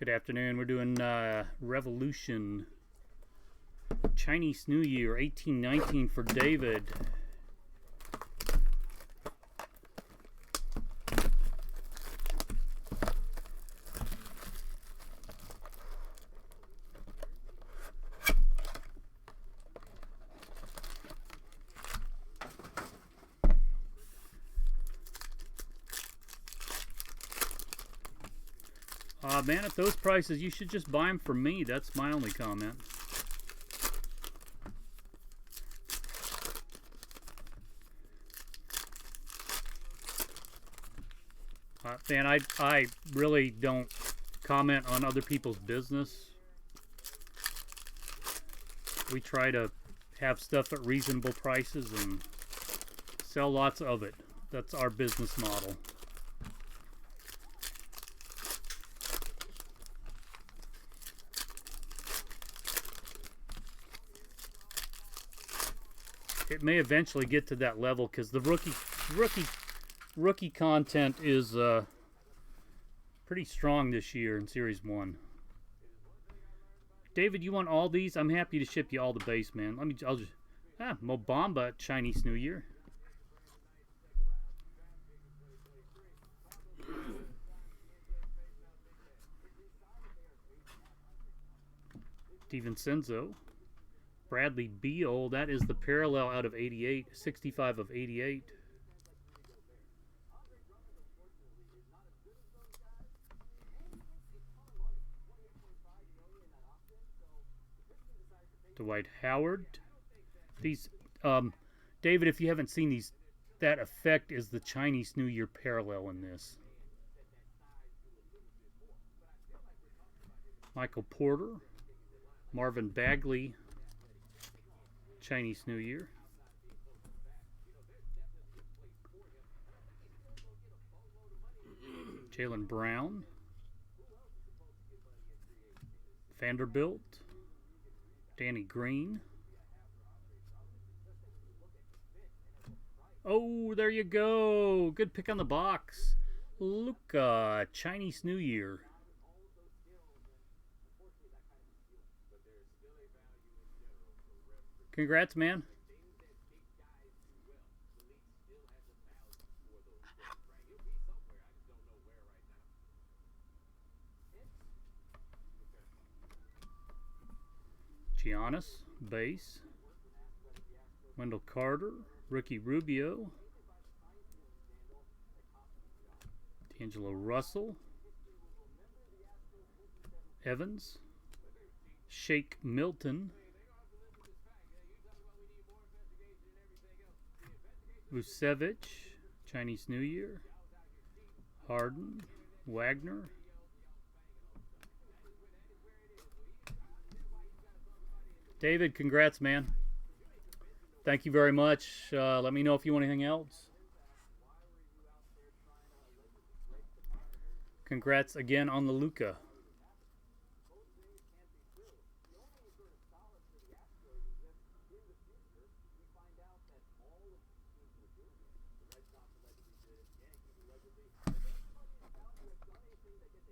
Good afternoon. We're doing Revolution. Chinese New Year, 1819 for David. Man, at those prices, you should just buy them from me. That's my only comment. Man, I really don't comment on other people's business. We try to have stuff at reasonable prices and sell lots of it. That's our business model. It may eventually get to that level because the rookie content is pretty strong this year in Series 1. David, you want all these? I'm happy to ship you all the base, man. I'll just Mobamba Chinese New Year. DiVincenzo. Bradley Beal, that is the parallel out of 88, 65 of 88. Dwight Howard. These, David, if you haven't seen these, that effect is the Chinese New Year parallel in this. Michael Porter. Marvin Bagley. Chinese New Year. Jaylen Brown. Vanderbilt. Danny Green. Oh, there you go. Good pick on the box. Luka, Chinese New Year. Congrats, man. Giannis, base. Wendell Carter, Ricky Rubio. D'Angelo Russell. Evans. Shake Milton. Vucevic, Chinese New Year. Harden, Wagner. David, congrats, man. Thank you very much. Let me know if you want anything else. Congrats again on the Luka.